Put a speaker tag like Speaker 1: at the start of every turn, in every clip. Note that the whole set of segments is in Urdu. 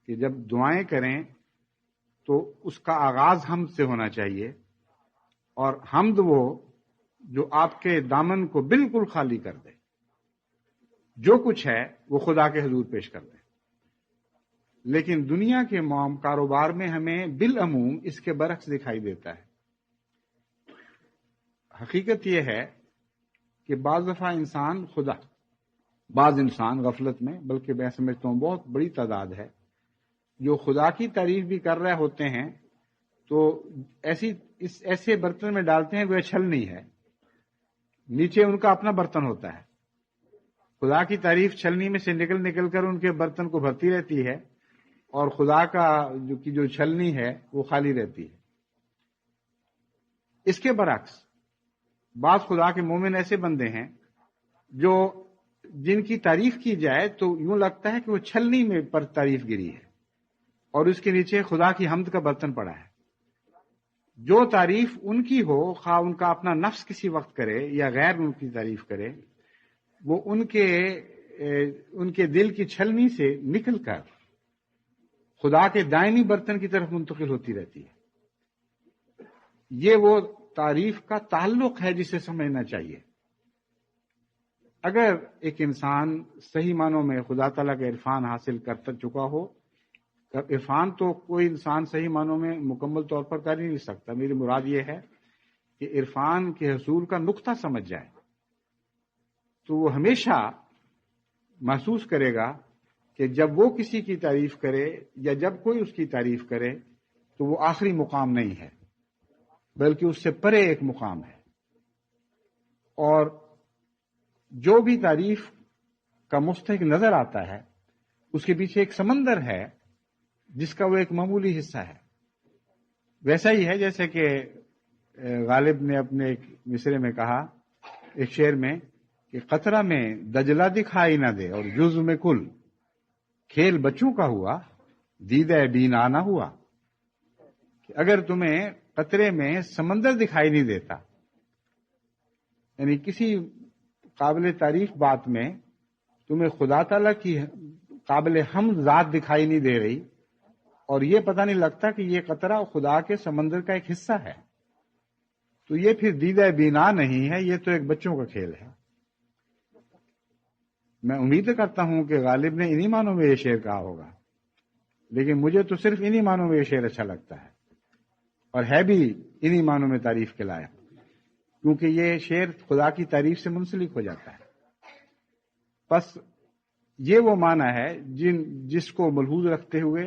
Speaker 1: کہ جب دعائیں کریں تو اس کا آغاز حمد سے ہونا چاہیے، اور حمد وہ جو آپ کے دامن کو بالکل خالی کر دے، جو کچھ ہے وہ خدا کے حضور پیش کر دیں۔ لیکن دنیا کے کاروبار میں ہمیں بالعموم اس کے برعکس دکھائی دیتا ہے۔ حقیقت یہ ہے کہ بعض دفعہ بعض انسان غفلت میں، بلکہ میں سمجھتا ہوں بہت بڑی تعداد ہے، جو خدا کی تعریف بھی کر رہے ہوتے ہیں تو ایسے برتن میں ڈالتے ہیں وہ چھل نہیں ہے، نیچے ان کا اپنا برتن ہوتا ہے۔ خدا کی تعریف چھلنی میں سے نکل کر ان کے برتن کو بھرتی رہتی ہے، اور خدا کا جو چھلنی ہے وہ خالی رہتی ہے۔ اس کے برعکس بعض خدا کے مومن ایسے بندے ہیں جن کی تعریف کی جائے تو یوں لگتا ہے کہ وہ چھلنی میں پر تعریف گری ہے، اور اس کے نیچے خدا کی حمد کا برتن پڑا ہے۔ جو تعریف ان کی ہو، خواہ ان کا اپنا نفس کسی وقت کرے یا غیر ان کی تعریف کرے، وہ ان کے دل کی چھلنی سے نکل کر خدا کے دائمی برتن کی طرف منتقل ہوتی رہتی ہے۔ یہ وہ تعریف کا تعلق ہے جسے سمجھنا چاہیے۔ اگر ایک انسان صحیح معنوں میں خدا تعالیٰ کا عرفان حاصل کر چکا ہو، عرفان تو کوئی انسان صحیح معنوں میں مکمل طور پر کر ہی نہیں سکتا، میری مراد یہ ہے کہ عرفان کے حصول کا نقطہ سمجھ جائے تو وہ ہمیشہ محسوس کرے گا کہ جب وہ کسی کی تعریف کرے یا جب کوئی اس کی تعریف کرے تو وہ آخری مقام نہیں ہے، بلکہ اس سے پرے ایک مقام ہے، اور جو بھی تعریف کا مستحق نظر آتا ہے اس کے پیچھے ایک سمندر ہے جس کا وہ ایک معمولی حصہ ہے۔ ویسا ہی ہے جیسے کہ غالب نے اپنے ایک مصرے میں کہا، ایک شعر میں، کہ قطرہ میں دجلہ دکھائی نہ دے اور جزو میں کل، کھیل بچوں کا ہوا دیدہ بینا نہ ہوا۔ کہ اگر تمہیں قطرے میں سمندر دکھائی نہیں دیتا، یعنی کسی قابل تعریف بات میں تمہیں خدا تعالیٰ کی قابل حمد ذات دکھائی نہیں دے رہی، اور یہ پتہ نہیں لگتا کہ یہ قطرہ خدا کے سمندر کا ایک حصہ ہے، تو یہ پھر دیدہ بینا نہیں ہے، یہ تو ایک بچوں کا کھیل ہے۔ میں امید کرتا ہوں کہ غالب نے انہی معنوں میں یہ شعر کہا ہوگا، لیکن مجھے تو صرف انہی معنوں میں یہ شعر اچھا لگتا ہے، اور ہے بھی انہی معنوں میں تعریف کے لائق، کیونکہ یہ شعر خدا کی تعریف سے منسلک ہو جاتا ہے۔ بس یہ وہ معنی ہے جس کو ملحوظ رکھتے ہوئے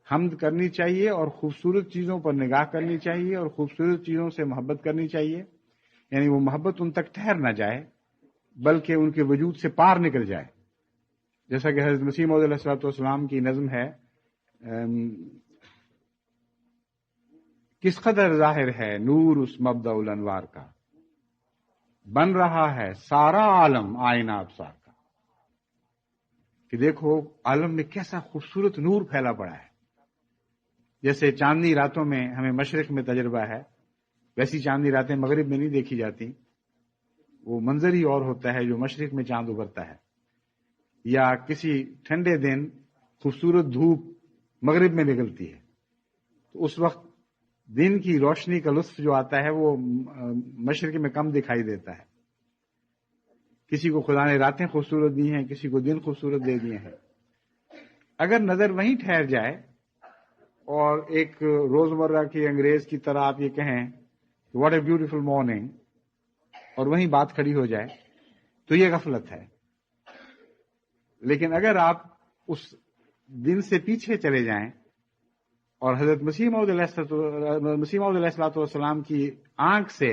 Speaker 1: حمد کرنی چاہیے، اور خوبصورت چیزوں پر نگاہ کرنی چاہیے، اور خوبصورت چیزوں سے محبت کرنی چاہیے، یعنی وہ محبت ان تک ٹھہر نہ جائے بلکہ ان کے وجود سے پار نکل جائے۔ جیسا کہ حضرت مسیح موعود علیہ السلام کی نظم ہے، کس قدر ظاہر ہے نور اس مبدأ الانوار کا، بن رہا ہے سارا عالم آئینہ ابصار کا۔ کہ دیکھو عالم میں کیسا خوبصورت نور پھیلا پڑا ہے۔ جیسے چاندنی راتوں میں ہمیں مشرق میں تجربہ ہے، ویسی چاندنی راتیں مغرب میں نہیں دیکھی جاتی، وہ منظر ہی اور ہوتا ہے جو مشرق میں چاند ابھرتا ہے، یا کسی ٹھنڈے دن خوبصورت دھوپ مغرب میں نکلتی ہے، تو اس وقت دن کی روشنی کا لطف جو آتا ہے وہ مشرق میں کم دکھائی دیتا ہے۔ کسی کو خدا نے راتیں خوبصورت دی ہیں، کسی کو دن خوبصورت دے دیے ہیں۔ اگر نظر وہیں ٹھہر جائے اور ایک روزمرہ کی انگریز کی طرح آپ یہ کہیں واٹ اے بیوٹیفل مارننگ، اور وہیں بات کھڑی ہو جائے تو یہ غفلت ہے۔ لیکن اگر آپ اس دن سے پیچھے چلے جائیں اور حضرت مسیح موعود علیہ السلام کی آنکھ سے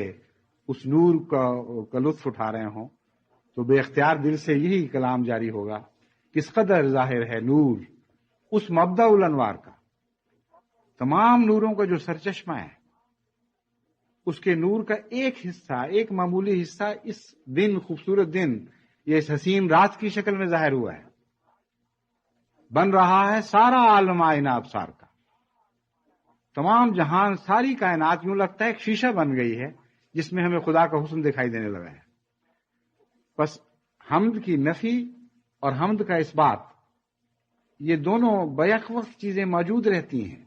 Speaker 1: اس نور کا لطف اٹھا رہے ہوں تو بے اختیار دل سے یہی کلام جاری ہوگا، کس قدر ظاہر ہے نور اس مبدأ الانوار کا، تمام نوروں کا جو سرچشمہ ہے، اس کے نور کا ایک حصہ، ایک معمولی حصہ اس دن، خوبصورت دن، یہ اس حسین رات کی شکل میں ظاہر ہوا ہے۔ بن رہا ہے سارا عالم آئینہ ابصار کا، تمام جہان، ساری کائنات یوں لگتا ہے ایک شیشہ بن گئی ہے جس میں ہمیں خدا کا حسن دکھائی دینے لگا ہے۔ بس حمد کی نفی اور حمد کا اثبات، یہ دونوں بیک وقت چیزیں موجود رہتی ہیں.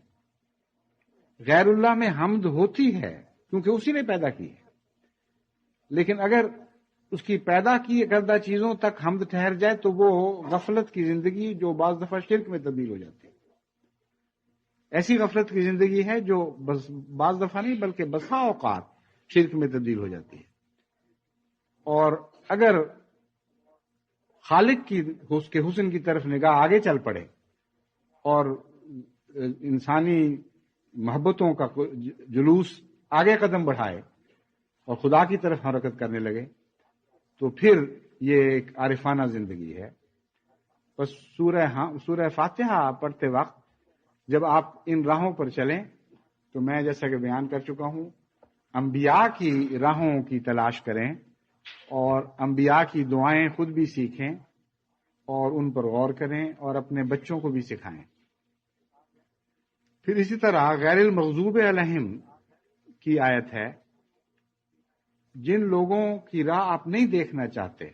Speaker 1: غیر اللہ میں حمد ہوتی ہے کیونکہ اسی نے پیدا کی ہے، لیکن اگر اس کی پیدا کی کردہ چیزوں تک حمد ٹھہر جائے تو وہ غفلت کی زندگی جو بعض دفعہ شرک میں تبدیل ہو جاتی ہے. ایسی غفلت کی زندگی ہے جو بعض دفعہ نہیں بلکہ بسا اوقات شرک میں تبدیل ہو جاتی ہے. اور اگر خالق کی اس کے حسن کی طرف نگاہ آگے چل پڑے اور انسانی محبتوں کا جلوس آگے قدم بڑھائے اور خدا کی طرف حرکت کرنے لگے تو پھر یہ ایک عارفانہ زندگی ہے. بس سورہ فاتحہ پڑھتے وقت جب آپ ان راہوں پر چلیں تو میں جیسا کہ بیان کر چکا ہوں، انبیاء کی راہوں کی تلاش کریں اور انبیاء کی دعائیں خود بھی سیکھیں اور ان پر غور کریں اور اپنے بچوں کو بھی سکھائیں. پھر اسی طرح غیر المغضوب علیہم کی آیت ہے، جن لوگوں کی راہ آپ نہیں دیکھنا چاہتے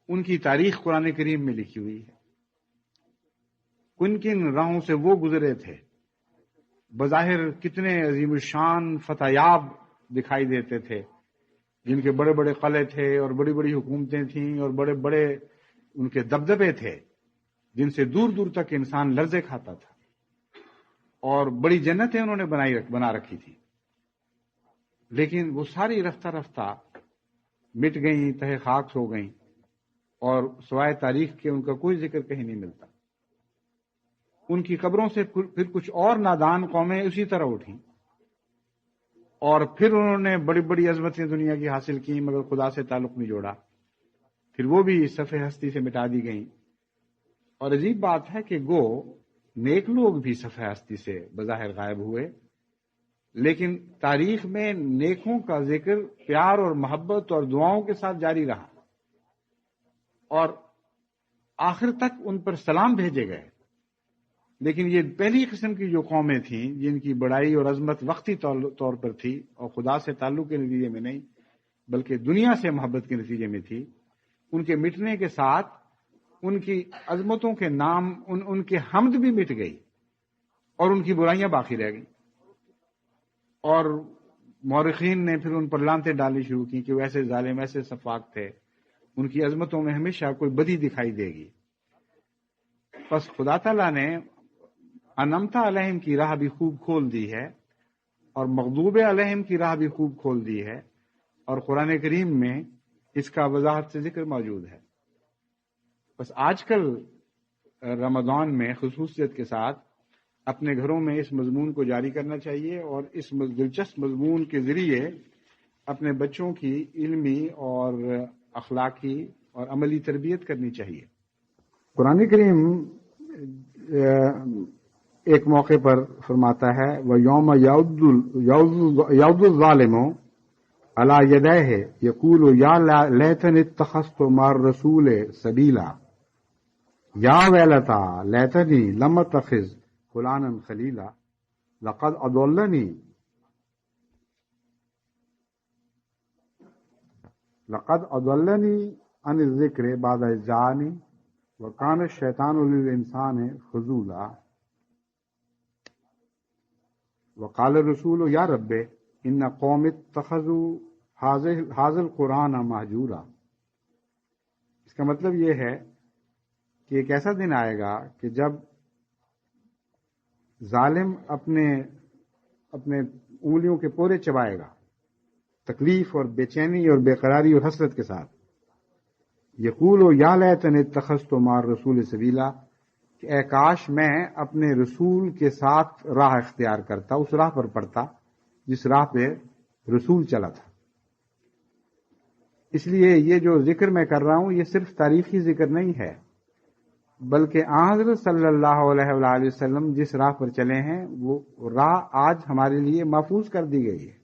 Speaker 1: ان کی تاریخ قرآن کریم میں لکھی ہوئی ہے. کن کن راہوں سے وہ گزرے تھے، بظاہر کتنے عظیم الشان فتح یاب دکھائی دیتے تھے، جن کے بڑے بڑے قلعے تھے اور بڑی بڑی حکومتیں تھیں اور بڑے بڑے ان کے دبدبے تھے جن سے دور دور تک انسان لرزے کھاتا تھا، اور بڑی جنتیں انہوں نے بنا رکھی تھی. لیکن وہ ساری رفتہ رفتہ مٹ گئیں، تہے خاک ہو گئیں، اور سوائے تاریخ کے ان کا کوئی ذکر کہیں نہیں ملتا. ان کی قبروں سے پھر کچھ اور نادان قومیں اسی طرح اٹھیں اور پھر انہوں نے بڑی بڑی عظمتیں دنیا کی حاصل کی مگر خدا سے تعلق نہیں جوڑا، پھر وہ بھی صفحہ ہستی سے مٹا دی گئیں. اور عجیب بات ہے کہ گو نیک لوگ بھی صفحہ ہستی سے بظاہر غائب ہوئے، لیکن تاریخ میں نیکوں کا ذکر پیار اور محبت اور دعاؤں کے ساتھ جاری رہا اور آخر تک ان پر سلام بھیجے گئے. لیکن یہ پہلی قسم کی جو قومیں تھیں جن کی بڑائی اور عظمت وقتی طور پر تھی اور خدا سے تعلق کے نتیجے میں نہیں بلکہ دنیا سے محبت کے نتیجے میں تھی، ان کے مٹنے کے ساتھ ان کی عظمتوں کے نام ان کے حمد بھی مٹ گئی اور ان کی برائیاں باقی رہ گئیں. اور مورخین نے پھر ان پر لانتیں ڈالنی شروع کی کہ وہ ایسے ظالم ایسے سفاک تھے، ان کی عظمتوں میں ہمیشہ کوئی بدی دکھائی دے گی. بس خدا تعالیٰ نے انعمت علیہم کی راہ بھی خوب کھول دی ہے اور مغضوب علیہم کی راہ بھی خوب کھول دی ہے، اور قرآن کریم میں اس کا وضاحت سے ذکر موجود ہے. بس آج کل رمضان میں خصوصیت کے ساتھ اپنے گھروں میں اس مضمون کو جاری کرنا چاہیے اور اس دلچسپ مضمون کے ذریعے اپنے بچوں کی علمی اور اخلاقی اور عملی تربیت کرنی چاہیے. قرآن کریم ایک موقع پر فرماتا ہے وَيَوْمَ يَعُضُّ الظَّالِمُ عَلَى يَدَيْهِ يَقُولُ يَا لَيْتَنِي اتَّخَذْتُ مَعَ الرَّسُولِ سَبِيلًا یا ویلتا لیتنی لم اتخذ فلانا خلیلا لقد اضلنی عن الذکر بعد اذ جاءنی وکان الشیطان للانسان خذولا وقال الرسول یا رب ان قوم اتخذوا هذا القرآن مہجورا. اس کا مطلب یہ ہے کہ ایک ایسا دن آئے گا کہ جب ظالم اپنے انگلیوں کے پورے چبائے گا تکلیف اور بے چینی اور بے قراری اور حسرت کے ساتھ. یقول یا لیتنی اتخذت مع الرسول سبیلا کہ اے کاش میں اپنے رسول کے ساتھ راہ اختیار کرتا، اس راہ پر پڑتا جس راہ پہ رسول چلا تھا. اس لیے یہ جو ذکر میں کر رہا ہوں یہ صرف تاریخی ذکر نہیں ہے بلکہ حضرت صلی اللہ علیہ وآلہ وسلم جس راہ پر چلے ہیں وہ راہ آج ہمارے لیے محفوظ کر دی گئی ہے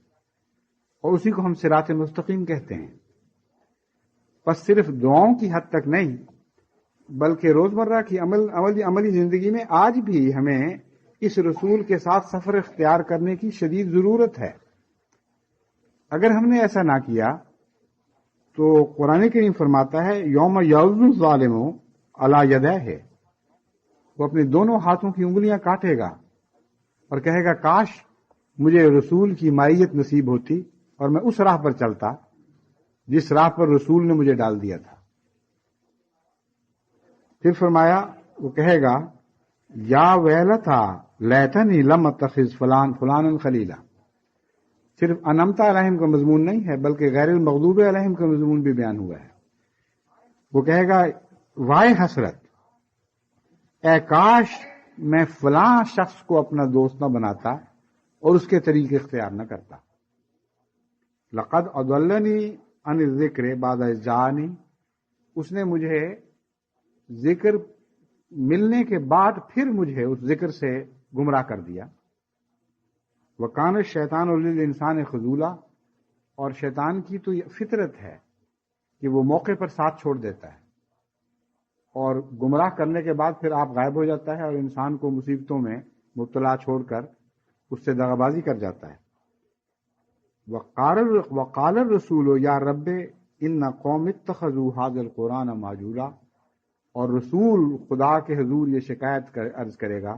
Speaker 1: اور اسی کو ہم صراط مستقیم کہتے ہیں. بس صرف دعاؤں کی حد تک نہیں بلکہ روزمرہ کی عملی زندگی میں آج بھی ہمیں اس رسول کے ساتھ سفر اختیار کرنے کی شدید ضرورت ہے. اگر ہم نے ایسا نہ کیا تو قرآن کریم فرماتا ہے یوم یعض الظالم علی یدیہ وہ اپنے دونوں ہاتھوں کی انگلیاں کاٹے گا اور کہے گا کاش مجھے رسول کی معیت نصیب ہوتی اور میں اس راہ پر چلتا جس راہ پر رسول نے مجھے ڈال دیا تھا۔ پھر فرمایا وہ کہے گا یا ویلتا لیتنی لم اتخذ فلانا خلیلا۔ صرف انعمتا علیہم کا مضمون نہیں ہے بلکہ غیر المغضوب علیہم کا مضمون بھی بیان ہوا ہے۔ وہ کہے گا وائے حسرت، اے کاش میں فلاں شخص کو اپنا دوست نہ بناتا اور اس کے طریقے اختیار نہ کرتا۔ لقد اضلنی عن الذکر بعد اذ جاءنی، اس نے مجھے ذکر ملنے کے بعد پھر مجھے اس ذکر سے گمراہ کر دیا۔ وکان الشیطان للانسان خذولا، اور شیطان کی تو یہ فطرت ہے کہ وہ موقع پر ساتھ چھوڑ دیتا ہے اور گمراہ کرنے کے بعد پھر آپ غائب ہو جاتا ہے اور انسان کو مصیبتوں میں مبتلا چھوڑ کر اس سے دغابازی کر جاتا ہے۔ وقال الرسول یا رب ان قوم اتخذوا هذا القرآن مہجورا، اور رسول خدا کے حضور یہ شکایت عرض کرے گا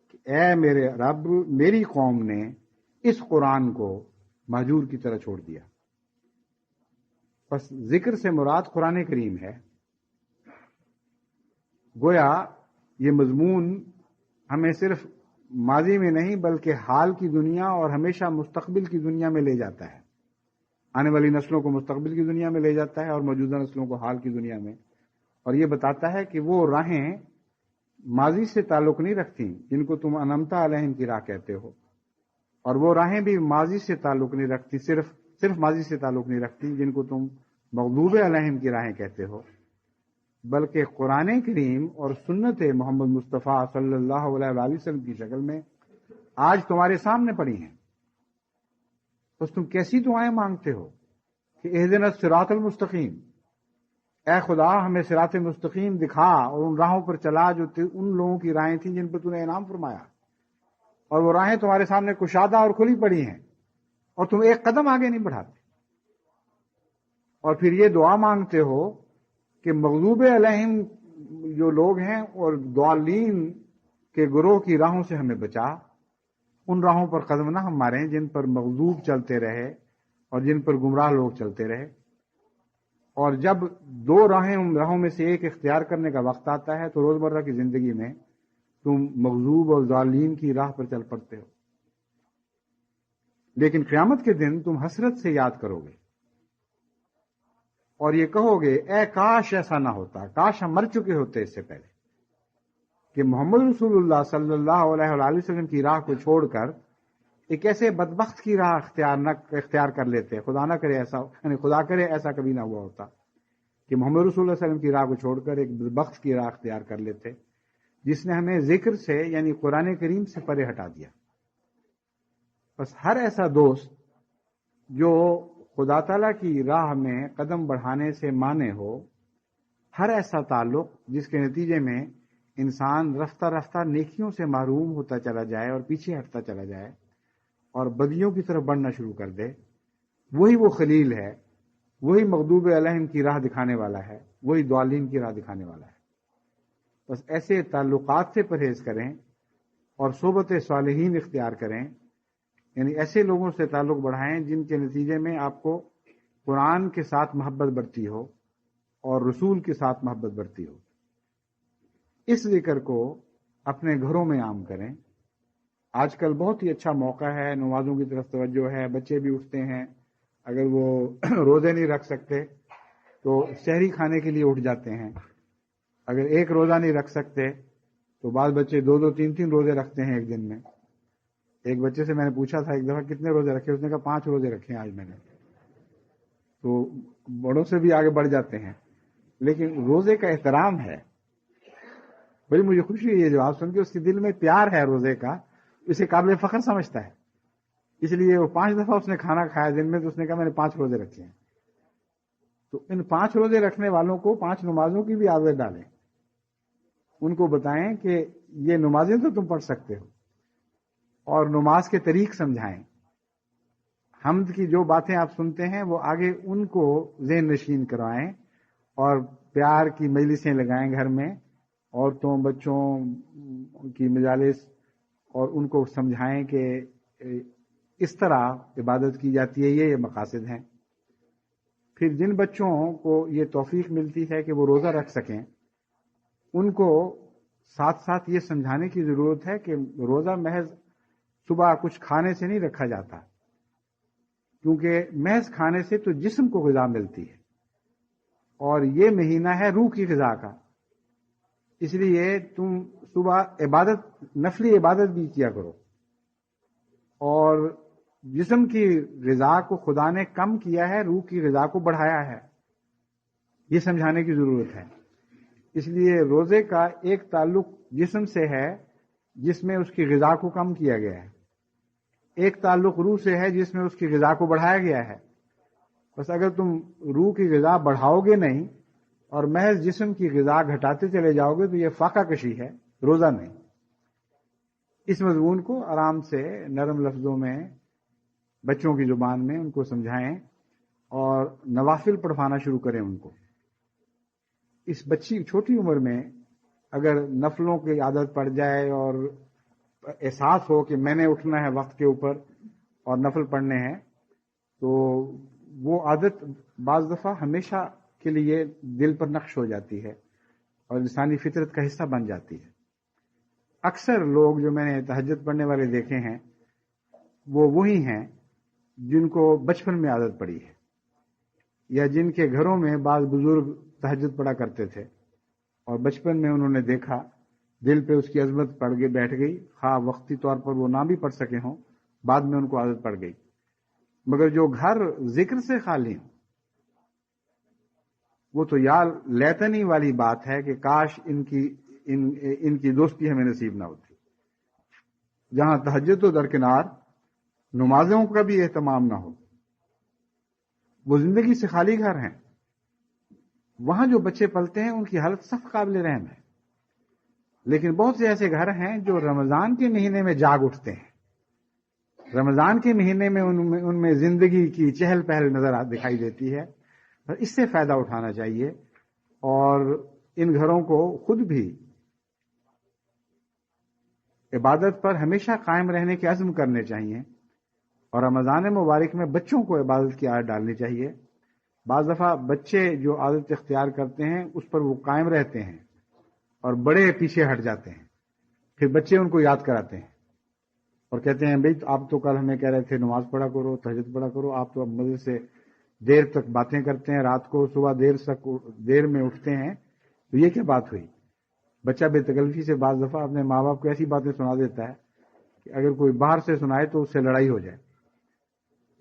Speaker 1: کہ اے میرے رب، میری قوم نے اس قرآن کو مہجور کی طرح چھوڑ دیا۔ بس ذکر سے مراد قرآن کریم ہے۔ گویا یہ مضمون ہمیں صرف ماضی میں نہیں بلکہ حال کی دنیا اور ہمیشہ مستقبل کی دنیا میں لے جاتا ہے۔ آنے والی نسلوں کو مستقبل کی دنیا میں لے جاتا ہے اور موجودہ نسلوں کو حال کی دنیا میں، اور یہ بتاتا ہے کہ وہ راہیں ماضی سے تعلق نہیں رکھتی جن کو تم انعمتا علیہم کی راہ کہتے ہو، اور وہ راہیں بھی ماضی سے تعلق نہیں رکھتی، صرف ماضی سے تعلق نہیں رکھتی جن کو تم مغضوب علیہم کی راہیں کہتے ہو، بلکہ قرآن کریم اور سنت محمد مصطفیٰ صلی اللہ علیہ وآلہ وسلم کی شکل میں آج تمہارے سامنے پڑی ہیں۔ بس تم کیسی دعائیں مانگتے ہو کہ اہدنا الصراط المستقیم، اے خدا ہمیں صراط مستقیم دکھا اور ان راہوں پر چلا جو ان لوگوں کی راہیں تھیں جن پر تو نے انعام فرمایا، اور وہ راہیں تمہارے سامنے کشادہ اور کھلی پڑی ہیں اور تم ایک قدم آگے نہیں بڑھاتے، اور پھر یہ دعا مانگتے ہو کہ مغضوب علیہم جو لوگ ہیں اور ضالین کے گروہ کی راہوں سے ہمیں بچا، ان راہوں پر قدم نہ ہم ماریں جن پر مغضوب چلتے رہے اور جن پر گمراہ لوگ چلتے رہے۔ اور جب دو راہوں میں سے ایک اختیار کرنے کا وقت آتا ہے تو روزمرہ کی زندگی میں تم مغضوب اور ضالین کی راہ پر چل پڑتے ہو، لیکن قیامت کے دن تم حسرت سے یاد کرو گے اور یہ کہو گے اے کاش ایسا نہ ہوتا، کاش ہم مر چکے ہوتے اس سے پہلے کہ محمد رسول اللہ صلی اللہ علیہ وآلہ وسلم کی راہ کو چھوڑ کر ایک ایسے بدبخت کی راہ اختیار کر لیتے۔ خدا نہ کرے ایسا، یعنی خدا کرے ایسا کبھی نہ ہوا ہوتا کہ محمد رسول اللہ علیہ وسلم کی راہ کو چھوڑ کر ایک بدبخت کی راہ اختیار کر لیتے جس نے ہمیں ذکر سے یعنی قرآن کریم سے پرے ہٹا دیا۔ بس ہر ایسا دوست جو خدا تعالیٰ کی راہ میں قدم بڑھانے سے مانے ہو، ہر ایسا تعلق جس کے نتیجے میں انسان رفتہ رفتہ نیکیوں سے محروم ہوتا چلا جائے اور پیچھے ہٹتا چلا جائے اور بدیوں کی طرف بڑھنا شروع کر دے، وہی وہ خلیل ہے، وہی مغضوب علیہم کی راہ دکھانے والا ہے، وہی ضالین کی راہ دکھانے والا ہے۔ بس ایسے تعلقات سے پرہیز کریں اور صحبت صالحین اختیار کریں، یعنی ایسے لوگوں سے تعلق بڑھائیں جن کے نتیجے میں آپ کو قرآن کے ساتھ محبت بڑھتی ہو اور رسول کے ساتھ محبت بڑھتی ہو۔ اس ذکر کو اپنے گھروں میں عام کریں۔ آج کل بہت ہی اچھا موقع ہے، نمازوں کی طرف توجہ ہے، بچے بھی اٹھتے ہیں، اگر وہ روزے نہیں رکھ سکتے تو سحری کھانے کے لیے اٹھ جاتے ہیں، اگر ایک روزہ نہیں رکھ سکتے تو بعض بچے 2 3 روزے رکھتے ہیں ایک دن میں۔ ایک بچے سے میں نے پوچھا تھا ایک دفعہ کتنے روزے رکھے، اس نے کہا 5 روزے رکھے ہیں آج میں نے۔ تو بڑوں سے بھی آگے بڑھ جاتے ہیں، لیکن روزے کا احترام ہے۔ بڑی مجھے خوشی ہوئی یہ جواب سن کے، اس کے دل میں پیار ہے روزے کا، اسے قابل فخر سمجھتا ہے، اس لیے وہ 5 دفعہ اس نے کھانا کھایا دن میں، تو اس نے کہا میں نے 5 روزے رکھے ہیں۔ تو ان 5 روزے رکھنے والوں کو 5 نمازوں کی بھی عادت ڈالیں، ان کو بتائیں کہ یہ نمازیں تو تم پڑھ سکتے ہو، اور نماز کے طریق سمجھائیں۔ حمد کی جو باتیں آپ سنتے ہیں وہ آگے ان کو ذہن نشین کروائیں اور پیار کی مجلسیں لگائیں گھر میں، عورتوں بچوں کی مجالس اور ان کو سمجھائیں کہ اس طرح عبادت کی جاتی ہے، یہ مقاصد ہیں۔ پھر جن بچوں کو یہ توفیق ملتی ہے کہ وہ روزہ رکھ سکیں، ان کو ساتھ ساتھ یہ سمجھانے کی ضرورت ہے کہ روزہ محض صبح کچھ کھانے سے نہیں رکھا جاتا، کیونکہ محض کھانے سے تو جسم کو غذا ملتی ہے، اور یہ مہینہ ہے روح کی غذا کا۔ اس لیے تم صبح عبادت، نفلی عبادت بھی کیا کرو، اور جسم کی غذا کو خدا نے کم کیا ہے، روح کی غذا کو بڑھایا ہے، یہ سمجھانے کی ضرورت ہے۔ اس لیے روزے کا ایک تعلق جسم سے ہے جس میں اس کی غذا کو کم کیا گیا ہے، ایک تعلق روح سے ہے جس میں اس کی غذا کو بڑھایا گیا ہے۔ بس اگر تم روح کی غذا بڑھاؤ گے نہیں اور محض جسم کی غذا گھٹاتے چلے جاؤ گے تو یہ فاقہ کشی ہے، روزہ نہیں۔ اس مضمون کو آرام سے نرم لفظوں میں بچوں کی زبان میں ان کو سمجھائیں اور نوافل پڑھوانا شروع کریں ان کو۔ اس بچی چھوٹی عمر میں اگر نفلوں کی عادت پڑ جائے اور احساس ہو کہ میں نے اٹھنا ہے وقت کے اوپر اور نفل پڑھنے ہیں، تو وہ عادت بعض دفعہ ہمیشہ کے لیے دل پر نقش ہو جاتی ہے اور انسانی فطرت کا حصہ بن جاتی ہے۔ اکثر لوگ جو میں نے تہجد پڑھنے والے دیکھے ہیں وہ وہی ہیں جن کو بچپن میں عادت پڑی ہے، یا جن کے گھروں میں بعض بزرگ تہجد پڑھا کرتے تھے اور بچپن میں انہوں نے دیکھا، دل پہ اس کی عظمت پڑ کے بیٹھ گئی، خواہ وقتی طور پر وہ نہ بھی پڑھ سکے ہوں، بعد میں ان کو عادت پڑ گئی۔ مگر جو گھر ذکر سے خالی ہوں، وہ تو یا لیتنی والی بات ہے کہ کاش ان کی دوستی ہمیں نصیب نہ ہوتی، جہاں تہجد و درکنار نمازوں کا بھی اہتمام نہ ہو۔ وہ زندگی سے خالی گھر ہیں، وہاں جو بچے پلتے ہیں ان کی حالت سخت قابل رحم ہے۔ لیکن بہت سے ایسے گھر ہیں جو رمضان کے مہینے میں جاگ اٹھتے ہیں، رمضان کے مہینے میں ان میں زندگی کی چہل پہل نظر دکھائی دیتی ہے۔ اس سے فائدہ اٹھانا چاہیے اور ان گھروں کو خود بھی عبادت پر ہمیشہ قائم رہنے کے عزم کرنے چاہیے، اور رمضان مبارک میں بچوں کو عبادت کی عادت ڈالنی چاہیے۔ بعض دفعہ بچے جو عادت اختیار کرتے ہیں اس پر وہ قائم رہتے ہیں اور بڑے پیچھے ہٹ جاتے ہیں، پھر بچے ان کو یاد کراتے ہیں اور کہتے ہیں بھئی آپ تو کل ہمیں کہہ رہے تھے نماز پڑھا کرو، تہجد پڑھا کرو، آپ تو اب مزے سے دیر تک باتیں کرتے ہیں، رات کو صبح دیر میں اٹھتے ہیں، تو یہ کیا بات ہوئی؟ بچہ بے تکلفی سے بعض دفعہ اپنے ماں باپ کو ایسی باتیں سنا دیتا ہے کہ اگر کوئی باہر سے سنائے تو اس سے لڑائی ہو جائے۔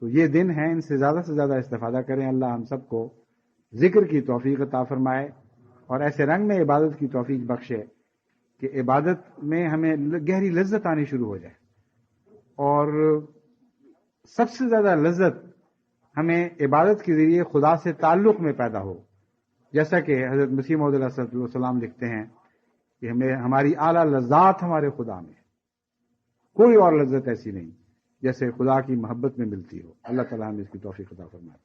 Speaker 1: تو یہ دن ہیں، ان سے زیادہ استفادہ کریں۔ اللہ ہم سب کو ذکر کی توفیق عطا فرمائے اور ایسے رنگ میں عبادت کی توفیق بخشے کہ عبادت میں ہمیں گہری لذت آنی شروع ہو جائے، اور سب سے زیادہ لذت ہمیں عبادت کے ذریعے خدا سے تعلق میں پیدا ہو، جیسا کہ حضرت مسیح موعود علیہ السلام لکھتے ہیں کہ ہماری اعلیٰ لذات ہمارے خدا میں، کوئی اور لذت ایسی نہیں جیسے خدا کی محبت میں ملتی ہو۔ اللہ تعالیٰ ہمیں اس کی توفیق عطا فرمائے۔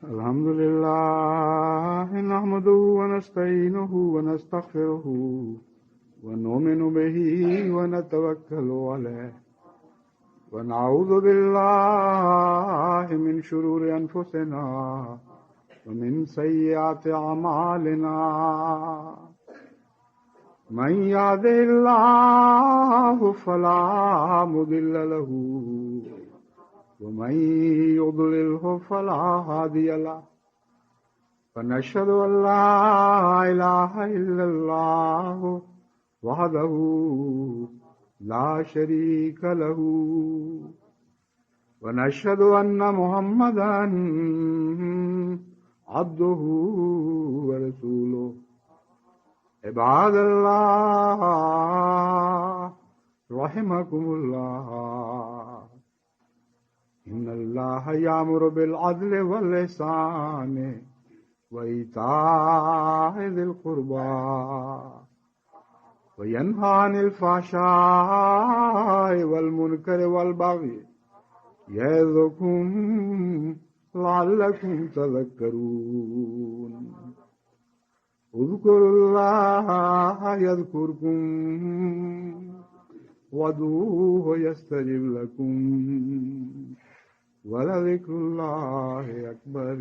Speaker 1: الحمد لله نحمده ونستعينه ونستغفره ونؤمن به ونتوكل عليه ونعوذ بالله من شرور أنفسنا ومن سيئات أعمالنا من يهده الله فلا مضل له ومن يضلله فلا هادي له ونشهد أن لا إله إلا الله وحده لا شريك له ونشهد أن محمدا عبده ورسوله عباد الله رحمكم الله إن الله يأمر بالعدل والإحسان وإيتاء ذي القربى وينهى عن الفحشاء والمنكر والبغي يعظكم لعلكم تذكرون اذكروا الله يذكركم وادعوه يستجب لكم ولذكر الله أكبر